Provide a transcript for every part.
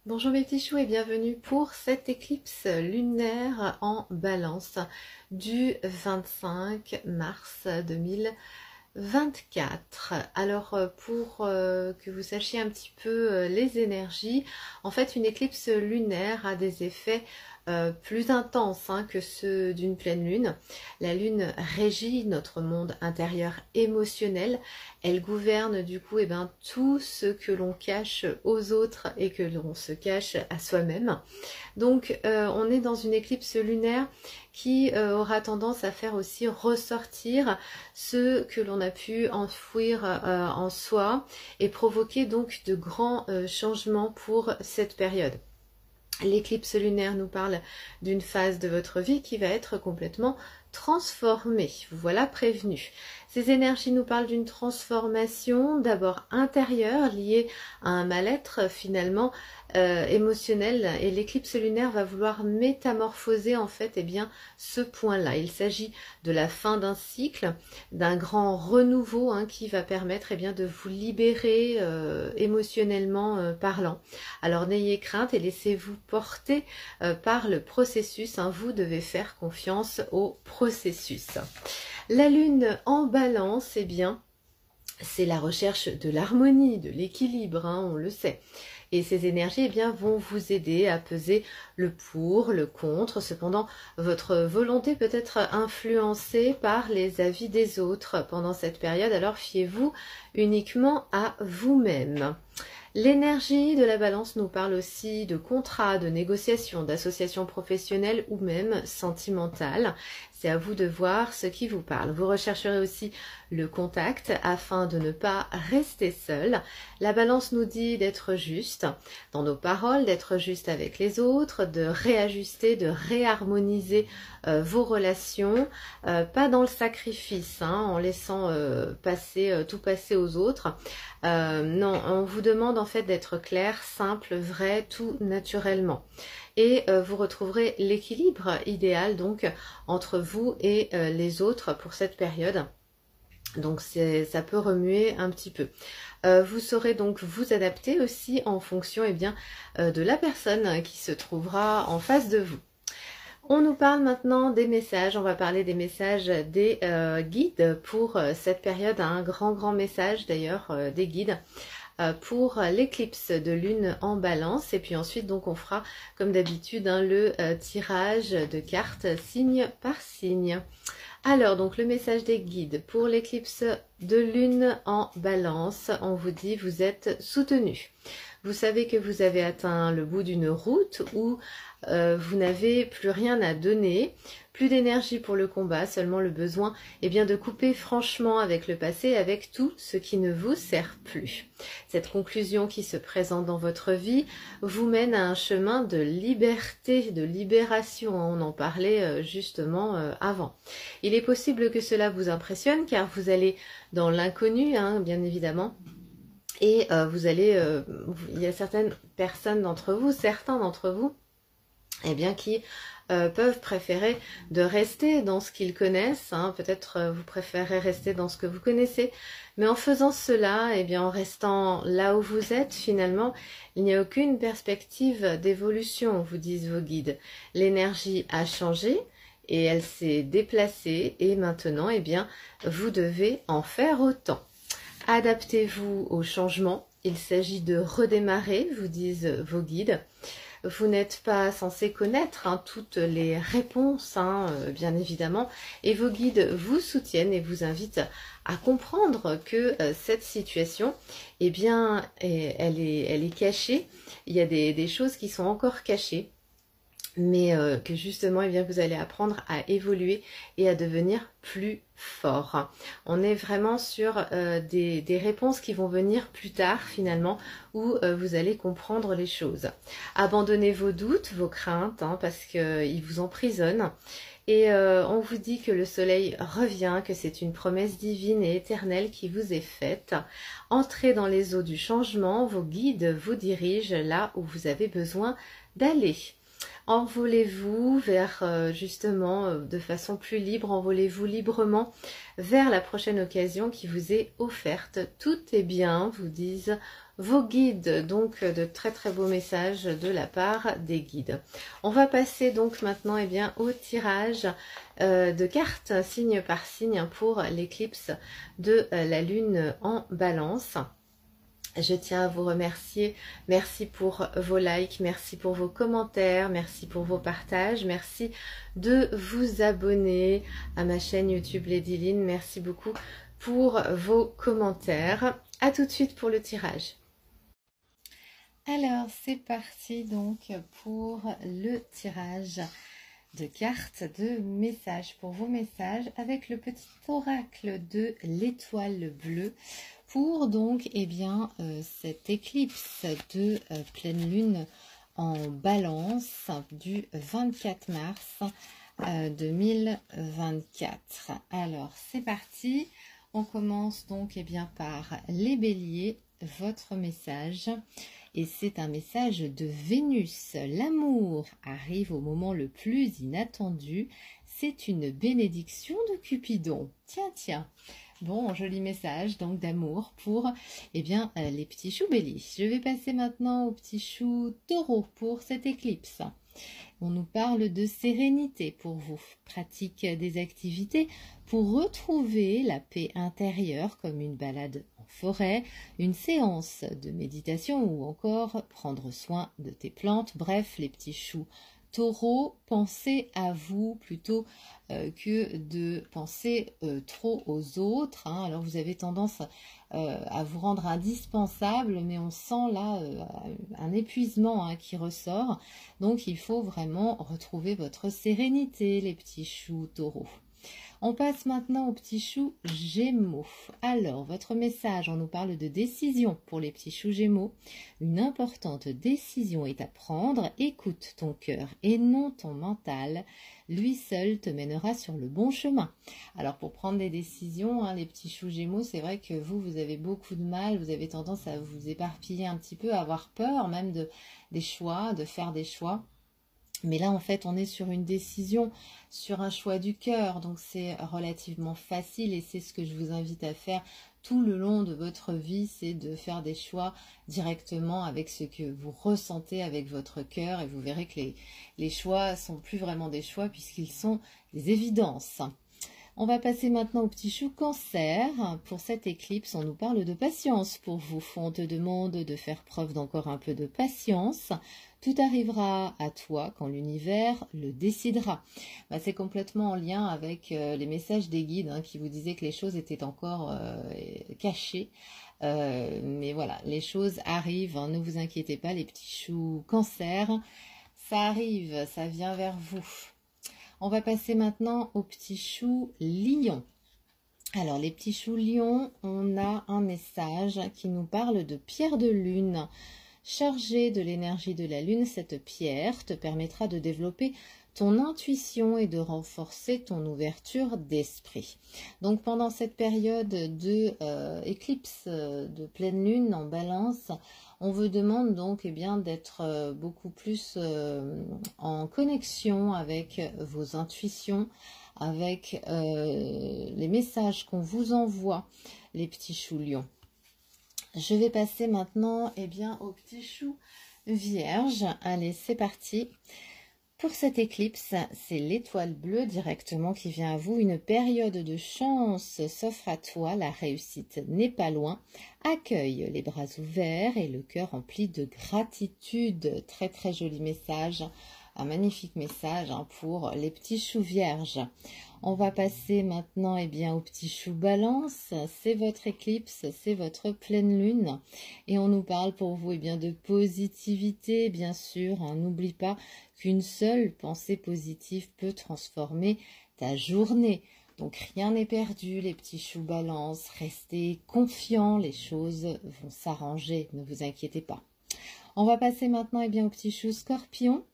Bonjour mes petits choux et bienvenue pour cette éclipse lunaire en Balance du 25 mars 2024. Alors pour que vous sachiez un petit peu les énergies, en fait une éclipse lunaire a des effets plus intenses que ceux d'une pleine lune. La lune régit notre monde intérieur émotionnel. Elle gouverne du coup tout ce que l'on cache aux autres et que l'on se cache à soi-même. Donc on est dans une éclipse lunaire qui aura tendance à faire aussi ressortir ce que l'on a pu enfouir en soi et provoquer donc de grands changements pour cette période. L'éclipse lunaire nous parle d'une phase de votre vie qui va être complètement transformée. Vous voilà prévenu. Ces énergies nous parlent d'une transformation d'abord intérieure liée à un mal-être finalement émotionnel, et l'éclipse lunaire va vouloir métamorphoser en fait ce point-là. Il s'agit de la fin d'un cycle, d'un grand renouveau qui va permettre de vous libérer émotionnellement parlant. Alors n'ayez crainte et laissez-vous porter par le processus. Vous devez faire confiance au processus. La lune en balance, c'est la recherche de l'harmonie, de l'équilibre, on le sait. Et ces énergies vont vous aider à peser le pour, le contre. Cependant, votre volonté peut être influencée par les avis des autres pendant cette période. Alors fiez-vous uniquement à vous-même. L'énergie de la balance nous parle aussi de contrats, de négociations, d'associations professionnelles ou même sentimentales. C'est à vous de voir ce qui vous parle. Vous rechercherez aussi le contact afin de ne pas rester seul. La balance nous dit d'être juste dans nos paroles, d'être juste avec les autres, de réajuster, de réharmoniser vos relations, pas dans le sacrifice, en laissant tout passer aux autres. Non, on vous demande en fait d'être clair, simple, vrai, tout naturellement. Et vous retrouverez l'équilibre idéal donc entre vous et les autres pour cette période. Donc ça peut remuer un petit peu. Vous saurez donc vous adapter aussi en fonction de la personne qui se trouvera en face de vous. On nous parle maintenant des messages, on va parler des messages des guides pour cette période, un grand message d'ailleurs des guides pour l'éclipse de lune en balance, et puis ensuite donc on fera comme d'habitude le tirage de cartes signe par signe. Alors donc le message des guides pour l'éclipse de lune en balance, on vous dit vous êtes soutenu. Vous savez que vous avez atteint le bout d'une route où vous n'avez plus rien à donner, plus d'énergie pour le combat, seulement le besoin de couper franchement avec le passé, avec tout ce qui ne vous sert plus. Cette conclusion qui se présente dans votre vie vous mène à un chemin de liberté, de libération. On en parlait justement avant. Il est possible que cela vous impressionne car vous allez dans l'inconnu, bien évidemment. Et il y a certaines personnes d'entre vous, certains d'entre vous, qui peuvent préférer de rester dans ce qu'ils connaissent. Peut-être vous préférez rester dans ce que vous connaissez. Mais en faisant cela, en restant là où vous êtes, finalement, il n'y a aucune perspective d'évolution, vous disent vos guides. L'énergie a changé et elle s'est déplacée et maintenant, vous devez en faire autant. Adaptez-vous au changement, il s'agit de redémarrer, vous disent vos guides. Vous n'êtes pas censé connaître toutes les réponses, bien évidemment, et vos guides vous soutiennent et vous invitent à comprendre que cette situation, elle est cachée. Il y a des choses qui sont encore cachées, mais que justement vous allez apprendre à évoluer et à devenir plus fort. On est vraiment sur des réponses qui vont venir plus tard finalement, où vous allez comprendre les choses. Abandonnez vos doutes, vos craintes, parce qu'ils vous emprisonnent. Et on vous dit que le soleil revient, que c'est une promesse divine et éternelle qui vous est faite. Entrez dans les eaux du changement, vos guides vous dirigent là où vous avez besoin d'aller. Envolez-vous vers justement de façon plus libre, envolez-vous librement vers la prochaine occasion qui vous est offerte. Tout est bien, vous disent vos guides, donc de très très beaux messages de la part des guides. On va passer donc maintenant au tirage de cartes signe par signe pour l'éclipse de la lune en balance. Je tiens à vous remercier, merci pour vos likes, merci pour vos commentaires, merci pour vos partages, merci de vous abonner à ma chaîne YouTube Lady Lynn, merci beaucoup pour vos commentaires. À tout de suite pour le tirage. Alors c'est parti donc pour le tirage de cartes de messages, pour vos messages avec le petit oracle de l'étoile bleue pour donc cette éclipse de pleine lune en balance du 24 mars 2024. Alors c'est parti, on commence donc par les béliers, votre message. Et c'est un message de Vénus. L'amour arrive au moment le plus inattendu. C'est une bénédiction de Cupidon. Tiens, tiens. Bon, joli message donc d'amour pour les petits choux béliers. Je vais passer maintenant aux petits choux taureaux pour cette éclipse. On nous parle de sérénité pour vous. Pratique des activités pour retrouver la paix intérieure comme une balade en forêt, une séance de méditation ou encore prendre soin de tes plantes. Bref, les petits choux taureaux, pensez à vous plutôt que de penser trop aux autres. Alors vous avez tendance à vous rendre indispensable, mais on sent là un épuisement qui ressort. Donc il faut vraiment retrouver votre sérénité, les petits choux taureaux. On passe maintenant aux petits choux gémeaux. Alors, votre message, on nous parle de décision pour les petits choux gémeaux. Une importante décision est à prendre. Écoute ton cœur et non ton mental. Lui seul te mènera sur le bon chemin. Alors, pour prendre des décisions, les petits choux gémeaux, c'est vrai que vous avez beaucoup de mal. Vous avez tendance à vous éparpiller un petit peu, à avoir peur même des choix, de faire des choix. Mais là, en fait, on est sur une décision, sur un choix du cœur. Donc, c'est relativement facile et c'est ce que je vous invite à faire tout le long de votre vie. C'est de faire des choix directement avec ce que vous ressentez avec votre cœur. Et vous verrez que les choix sont plus vraiment des choix puisqu'ils sont des évidences. On va passer maintenant au petit chou cancer. Pour cette éclipse, on nous parle de patience pour vous. On te demande de faire preuve d'encore un peu de patience. Tout arrivera à toi quand l'univers le décidera. C'est complètement en lien avec les messages des guides qui vous disaient que les choses étaient encore cachées. Mais voilà, les choses arrivent. Ne vous inquiétez pas, les petits choux cancer. Ça arrive, ça vient vers vous. On va passer maintenant aux petits choux lions. Alors, les petits choux lions, on a un message qui nous parle de pierre de lune. Chargée de l'énergie de la lune, cette pierre te permettra de développer ton intuition et de renforcer ton ouverture d'esprit. Donc, pendant cette période de éclipse de pleine lune en balance, on vous demande donc d'être beaucoup plus en connexion avec vos intuitions, avec les messages qu'on vous envoie, les petits choux lions. Je vais passer maintenant aux petits choux vierges. Allez, c'est parti. Pour cette éclipse, c'est l'étoile bleue directement qui vient à vous. Une période de chance s'offre à toi. La réussite n'est pas loin. Accueille les bras ouverts et le cœur rempli de gratitude. Très très joli message. Un magnifique message pour les petits choux vierges. On va passer maintenant au petit chou balance. C'est votre éclipse, c'est votre pleine lune. Et on nous parle pour vous de positivité, bien sûr. N'oublie pas qu'une seule pensée positive peut transformer ta journée. Donc rien n'est perdu, les petits choux balance. Restez confiants, les choses vont s'arranger, ne vous inquiétez pas. On va passer maintenant au petit chou Scorpion.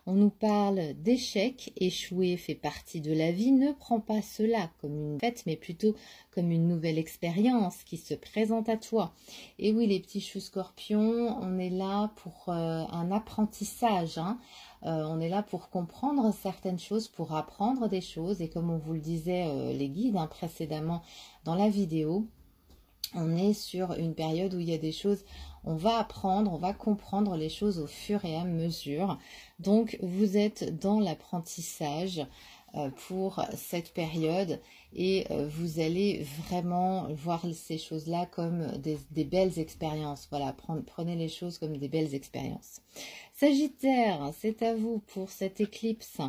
On nous parle d'échec. Échouer fait partie de la vie. Ne prends pas cela comme une fête, mais plutôt comme une nouvelle expérience qui se présente à toi. Et oui, les petits choux Scorpions, on est là pour un apprentissage. On est là pour comprendre certaines choses, pour apprendre des choses. Et comme on vous le disait, les guides précédemment dans la vidéo, on est sur une période où il y a des choses, on va apprendre, on va comprendre les choses au fur et à mesure. Donc, vous êtes dans l'apprentissage pour cette période et vous allez vraiment voir ces choses-là comme des belles expériences. Voilà, prenez les choses comme des belles expériences. Sagittaire, c'est à vous pour cette éclipse.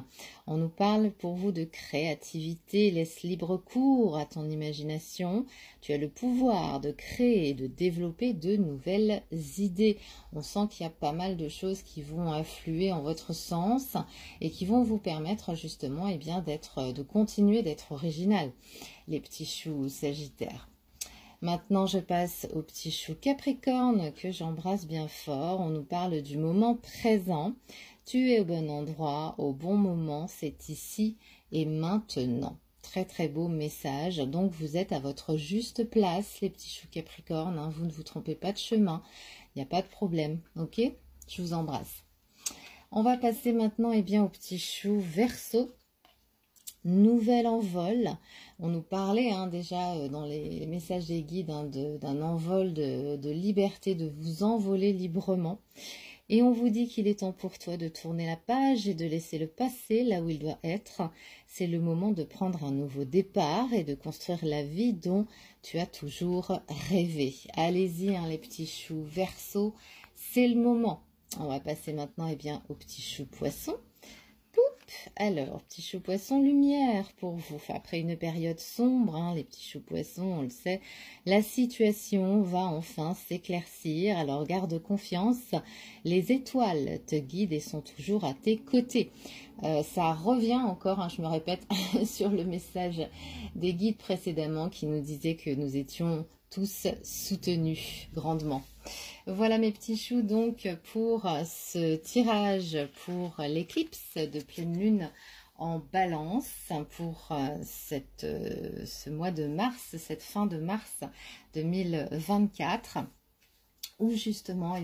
On nous parle pour vous de créativité. Laisse libre cours à ton imagination. Tu as le pouvoir de créer et de développer de nouvelles idées. On sent qu'il y a pas mal de choses qui vont affluer en votre sens et qui vont vous permettre justement de continuer d'être original, les petits choux Sagittaires. Maintenant, je passe au petit chou Capricorne que j'embrasse bien fort. On nous parle du moment présent. Tu es au bon endroit, au bon moment, c'est ici et maintenant. Très très beau message. Donc, vous êtes à votre juste place, les petits choux Capricorne. Vous ne vous trompez pas de chemin. Il n'y a pas de problème. Ok? Je vous embrasse. On va passer maintenant au petit chou Verseau. Nouvel envol. On nous parlait déjà dans les messages des guides d'un envol de liberté, de vous envoler librement. Et on vous dit qu'il est temps pour toi de tourner la page et de laisser le passé là où il doit être. C'est le moment de prendre un nouveau départ et de construire la vie dont tu as toujours rêvé. Allez-y les petits choux Verseau, c'est le moment. On va passer maintenant au petit chou Poisson. Alors, petit chou poisson lumière pour vous. Après une période sombre, les petits choux poissons, on le sait, la situation va enfin s'éclaircir. Alors, garde confiance. Les étoiles te guident et sont toujours à tes côtés. Ça revient encore, je me répète, sur le message des guides précédemment qui nous disaient que nous étions tous soutenus grandement. Voilà mes petits choux donc pour ce tirage pour l'éclipse de pleine lune en balance pour ce mois de mars, cette fin de mars 2024 où justement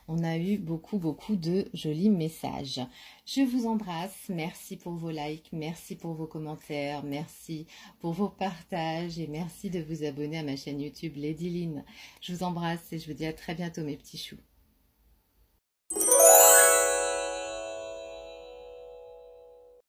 on a eu beaucoup de jolis messages. Je vous embrasse, merci pour vos likes, merci pour vos commentaires, merci pour vos partages et merci de vous abonner à ma chaîne YouTube Lady Lynn. Je vous embrasse et je vous dis à très bientôt mes petits choux.